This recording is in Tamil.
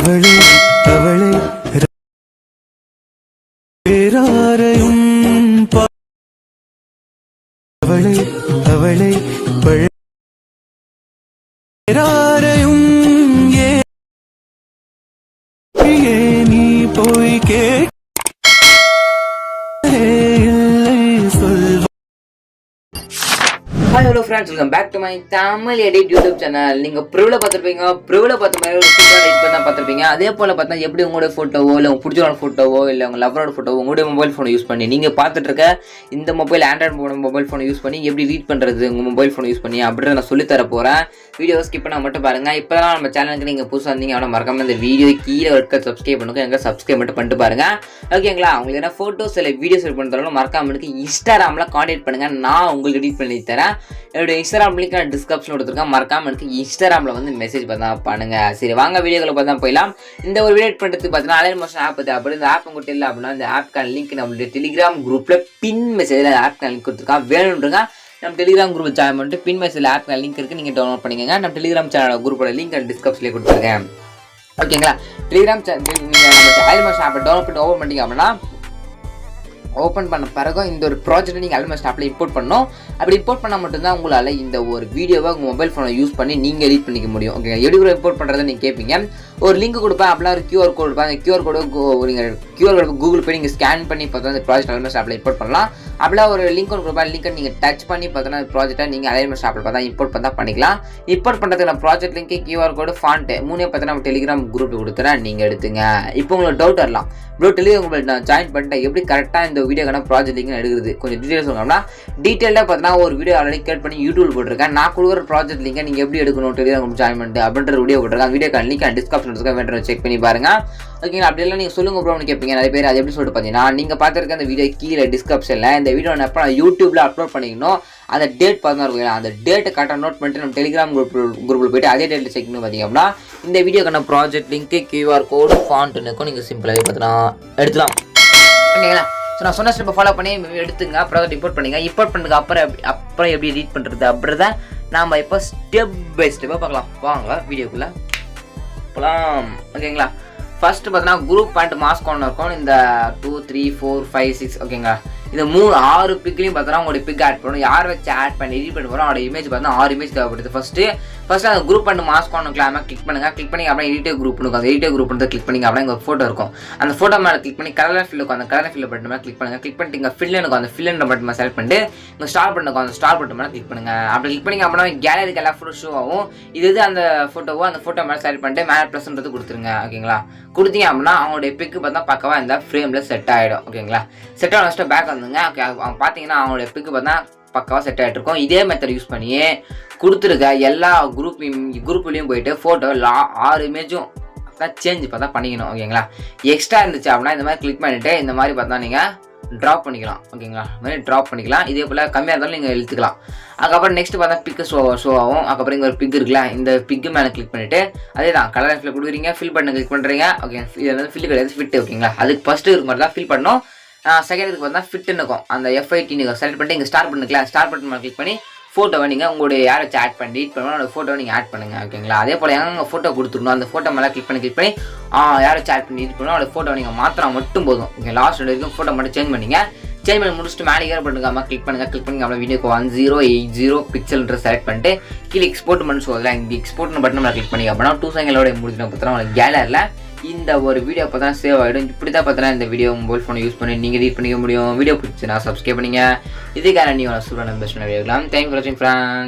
அவளே அவளே பேராரையும் அவளை அவளை பேராரையும் நீ போய் Hi hello friends, welcome back to my Tamil Edit YouTube channel. நீங்க ப்ரிவ்ல பார்த்திருப்பீங்க. ப்ரிவ்ல பார்த்த மாதிரி ஒரு சூப்பர் எடிட் பண்ணா பார்த்திருப்பீங்க. அதே போல பார்த்தா எப்படி உங்களோட போட்டோவோ இல்ல உங்க பிடிச்சவரோட போட்டோவோ இல்ல உங்க லவரோட போட்டோவோ உங்களோட மொபைல் ஃபோனை யூஸ் பண்ணி நீங்க பார்த்துட்டு இருக்க இந்த மொபைல் ஆண்ட்ராய்டு மொபைல் ஃபோனை யூஸ் பண்ணி எப்படி ரீட் பண்றது உங்க மொபைல் ஃபோனை யூஸ் பண்ணி அப்படின்றத நான் சொல்லி தர போறேன். வீடியோ ஸ்கிப் பண்ணா மட்டும் பாருங்க. இப்பதான் நம்ம சேனலுக்கு நீங்க புதுசா வந்தீங்க அவன மறக்காம இந்த வீடியோ கீழே இருக்க சப்ஸ்கிரைப் பண்ணுங்க. எங்க சப்ஸ்கிரைப் மட்டும் பண்ணிட்டு பாருங்க. ஓகேங்களா? உங்களுக்கு என்ன போட்டோஸ் இல்ல வீடியோஸ் எடிட் பண்றதாலும் மறக்காம எனக்கு இன்ஸ்டாகிராம்ல கான்டாக்ட் பண்ணுங்க. நான் உங்களுக்கு எடிட் பண்ணி தரேன். என்னோட இன்ஸ்டாகிராம் லிங்க் நான் டிஸ்கிரிப்ஷன்ல கொடுத்துருக்கேன். மறக்காம எனக்கு இன்ஸ்டாகிராம்ல வந்து மெசேஜ் பண்ணா பண்ணுங்க. சரி வாங்க வீடியோக்குள்ள பார்த்தா போயிடலாம். இந்த ஒரு வீடியோ பண்றதுக்கு பார்த்தீங்கன்னா அலைட் மோஷன் ஆப் பத்தி அப்படி இந்த ஆப் உங்கள்கிட்ட இல்லை அப்படின்னா இந்த ஆப்க்கான லிங்க் நம்மளுடைய டெலிகிராம் குரூப்ல பின் மெசேஜ்ல ஆப்க்கான லிங்க் கொடுத்துருக்கான். வேணும்ன்றங்க நம்ம டெலிகிராம் குரூப் ஜாயின் பண்ணிட்டு பின் மெசேஜ்ல ஆப்க்கான லிங்க் இருக்கு, நீங்க டவுன்லோட் பண்ணிக்கங்க. நம்ம டெலிகிராம் சேனல் குரூப்போட லிங்க் டிஸ்கிரிப்ஷன்ல கொடுத்துருக்கேன். ஓகேங்களா? டெலிகிராம் நீங்க நம்ம அலைட் மோஷன் ஆப்பை டவுன்லோட் பண்ணி ஓப்பன் பண்ணிட்டீங்க அப்படின்னா ஓப்பன் பண்ண பிறகு இந்த ஒரு ப்ராஜெக்ட்டை நீங்கள் அலைட் மோஷன் ஆப்பில் இம்போர்ட் பண்ணணும். அப்படி இம்போர்ட் பண்ணால் மட்டும்தான் உங்களால் இந்த ஒரு வீடியோவை உங்கள் மொபைல் ஃபோனை யூஸ் பண்ணி நீங்கள் எடிட் பண்ணிக்க முடியும். ஓகே, எப்படி இம்போர்ட் பண்ணுறதை நீங்கள் கேட்பீங்க. ஒரு லிங்க் கொடுப்பேன், அப்படிலாம் ஒரு QR கோட் கொடுப்பேன். அந்த QR கோடு நீங்கள் QR கோடு கூகுள் போய் நீங்கள் ஸ்கேன் பண்ணி பார்த்தா அந்த ப்ராஜெக்ட் அலைட் மோஷன் ஆப்பில் இம்போர்ட் பண்ணலாம். அப்படிலாம் ஒரு லிங்க் ஒன்று கொடுப்பேன். லிங்கை நீங்கள் டச் பண்ணி பார்த்தோன்னா அந்த ப்ராஜெக்ட்டை நீங்கள் அலைட் மோஷன் ஆப்பில் பார்த்தா இம்போர்ட் பண்ணா பண்ணிக்கலாம். இம்போர்ட் பண்ணுறதுக்கு நான் ப்ராஜெக்ட் லிங்க் QR கோடு ஃபாண்ட்டு மூணே பார்த்தா நம்ம டெலிகிராம் குரூப் கொடுத்துறேன், நீங்கள் எடுத்துங்க. இப்போ உங்களுக்கு டவுட் வரலாம், ப்ரோ டெலிகிராம் உங்களுக்கு நான் ஜாயின் பண்ணிட்டேன், எப்படி கரெக்டாக இந்த வீடியோக்கான ப்ராஜெக்ட் லிங்க் எடுக்குது கொஞ்சம் டீட்டெயில்ஸ் சொல்லணும்னா டீட்டெயிலாக பார்த்தீங்கன்னா ஒரு வீடியோ ஆல்ரெடி கிரியேட் பண்ணி யூடியூப் போட்டிருக்கேன். நான் கொடுக்குற ப்ராஜெக்ட் லிங்கை நீங்கள் எப்படி எடுக்கணும் டெலிகிராம் ஜாயின் பண்ணிட்டு அப்படின்ற வீடியோ போட்டிருக்கேன். வீடியோக்கான லிங்க் டிஸ்கிரிப்ஷன் இருக்க வேண்டிய செக் பண்ணி பாருங்க. ஓகேங்களா? அப்படி எல்லாம் நீங்கள் சொல்லுங்க ப்ரோன்னு கேட்பீங்க நிறைய பேர். அது எப்படி சொல்லிட்டு பார்த்தீங்கன்னா நீங்கள் பார்த்துருக்க அந்த வீடியோ கீழே டிஸ்கிரிப்ஷனில் இந்த வீடியோ நான் எப்போ யூடியூப்ல அப்லோட் பண்ணிக்கணும் அந்த டேட் பார்த்தா இருக்கும். அந்த டேட்டை கரெக்டாக நோட் பண்ணிட்டு நம்ம டெலிகிராம் குரூப்பில் போயிட்டு அதே டேட்டில் செக் பண்ணி பார்த்தீங்க அப்படின்னா இந்த வீடியோக்கான ப்ராஜெக்ட் லிங்க் QR கோடு ஃபாண்ட்டுன்னு இருக்கும். நீங்கள் சிம்பிளாகவே பார்த்தீங்கன்னா எடுத்துலாம். ஓகேங்களா? ஸோ நான் சொன்ன ஸ்டெப்பை ஃபாலோ பண்ணி எடுத்துங்க, ப்ராஜெக்ட் இம்போர்ட் பண்ணிங்க. இம்போர்ட் பண்ணதுக்கு அப்புறம் எப்படி ரீட் பண்ணுறது அப்படின்றத நாம் இப்போ ஸ்டெப் பை ஸ்டெப்பாக பார்க்கலாம். வாங்க வீடியோக்குள்ளே போகலாம். ஓகேங்களா? ஃபர்ஸ்ட் பார்த்தீங்கன்னா குரூப் பாயிண்ட் மாஸ்க் ஒன்று இருக்கும். இந்த 2 3 4 5 6 ஓகேங்களா? இந்த 6 பிக்லையும் பார்த்தோன்னா உங்களுடைய பிக் ஆட் பண்ணணும். யார் வச்சு ஆட் பண்ணி எடிட் பண்ணி போகிறோம் அவரோட இமேஜ் பார்த்தா 6 இமேஜ் தேவைப்படுது. ஃபர்ஸ்ட் அந்த குரூப் பண்ணி மாஸ்க் ஒன்று கிளிக் பண்ணுங்க. கிளிக் பண்ணி அப்புறம் எடிட்டர் குரூப் இருக்கும். அந்த எடிட்டர் குரூப் வந்து கிளிக் பண்ணி அப்படின்னா ஒரு ஃபோட்டோ இருக்கும். அந்த ஃபோட்டோ மேலே கிளிக் பண்ணி கலர் ஃபில் இருக்கும். அந்த கலர் ஃபில் பட்டன் மேலே கிளிக் பண்ணுங்க. கிளிக் பண்ணிட்டு இங்கே ஃபில் இருக்கும். அந்த ஃபில் பட்டன் மேலே செலக்ட் பண்ணிட்டு இங்கே ஸ்டார் பட்டன் இருக்கும். அந்த ஸ்டார் பட்டன் மேலே கிளிக் பண்ணுங்க. அப்படி கிளிக் பண்ணி அப்படின்னா கேலரிக்கு எல்லா ஃபோட்டோ ஷோ ஆகும். இது அந்த ஃபோட்டோவோ அந்த ஃபோட்டோ மேலே செலக்ட் பண்ணிட்டு மேலே ப்ளஸ்ன்றது கொடுத்துருங்க. ஓகேங்களா? கொடுத்தீங்க அப்படின்னா அவங்களுடைய பிக்கு பார்த்தா பக்கவா இந்த ஃப்ரேமில் செட் ஆகிடும். ஓகேங்களா? செட் ஆன ஃபஸ்ட்டு பேக் வந்துங்க. ஓகே, அவங்க பார்த்தீங்கன்னா அவங்களுடைய பிக்கு பார்த்தா பக்கவா செட் ஆகிட்டு இருக்கும். இதே மெத்தட் யூஸ் பண்ணி கொடுத்துருக்க எல்லா குரூப்லேயும் போயிட்டு ஃபோட்டோ 6 இமேஜும் சேஞ்ச் பார்த்தா பண்ணிக்கணும். ஓகேங்களா? எக்ஸ்ட்ரா இருந்துச்சு அப்படின்னா இந்த மாதிரி கிளிக் பண்ணிவிட்டு இந்த மாதிரி பார்த்தா நீங்கள் ட்ராப் பண்ணிக்கலாம். ஓகேங்களா? இந்த மாதிரி ட்ராப் பண்ணிக்கலாம். இதே போல் கம்மியாக இருந்தாலும் நீங்கள் எழுத்துக்கலாம். அதுக்கப்புறம் நெக்ஸ்ட் பார்த்தா பிக்கு ஷோ ஆகும். அதுக்கப்புறம் இங்கே ஒரு பிக் இருக்குல்ல, இந்த பிக்கு மேலே கிளிக் பண்ணிவிட்டு அதே தான் கலர் ஃபில் கொடுக்குறீங்க. ஃபில் பண்ண கிளிக் பண்ணுறீங்க. ஓகே, இது வந்து ஃபில் கிடையாது, ஃபிட். ஓகேங்களா? அதுக்கு ஃபஸ்ட்டு இருக்கு மாதிரி தான் ஃபில் பண்ணணும். செகண்டுக்கு பார்த்தா ஃபிட்டுன்னு இருக்கும். அந்த FIT நீங்கள் செலக்ட் பண்ணிட்டு இங்கே ஸ்டார்ட் பண்ணிக்கலாம். ஸ்டார்ட் பட்டன் மேலே கிளிக் பண்ணி ஃபோட்டோவை நீங்கள் உங்களுடைய யாரை வச்சு ஆட் பண்ணி எடிட் பண்ணணும் அந்த ஃபோட்டோவை நீங்கள் ஆட் பண்ணுங்கள். ஓகேங்களா? அதே போல் எங்கே ஃபோட்டோ கொடுத்துருக்கணும் அந்த ஃபோட்டோ மேலே கிளிக் பண்ணி யாரை வச்சு ஆட் பண்ணி எடிட் பண்ணணும் அந்த ஃபோட்டோவை நீங்கள் மாத்திரம் மட்டும் போதும். ஓகே, லாஸ்ட் வரைக்கும் ஃபோட்டோ மட்டும் சேஞ்ச் பண்ணிங்க. சேஞ்ச் பண்ணி முடிச்சுட்டு மேலே ஏர் பண்ணுங்க. கிளிக் பண்ணி அப்புறம் வீடியோக்கு 1080 பிக்சல்ன்ற செலக்ட் பண்ணிட்டு கீழே எக்ஸ்போர்ட் பண்ணி சொல்லலாம். இங்கே எக்ஸ்போர்ட் பட்டன் மேலே கிளிக் பண்ணி அப்படின்னா 2 செகண்டோட முடிச்சுட்டு பார்த்தா உங்களுக்கு கேலரியில் இந்த ஒரு வீடியோ பார்த்தா சேவ் ஆகிடும். இப்படி தான் பார்த்தா இந்த வீடியோ மொபைல் ஃபோனை யூஸ் பண்ணி நீங்கள் எடிட் பண்ணிக்க முடியும். வீடியோ பிடிச்சுன்னா சப்ஸ்கிரைப் பண்ணிங்க. இதுக்கான நீங்கள் சூப்பரான பெஸ்ட் வீடியோ இருக்கலாம். தேங்க்யூ ஃபார் வாட்சிங் ஃப்ரெண்ட்ஸ்.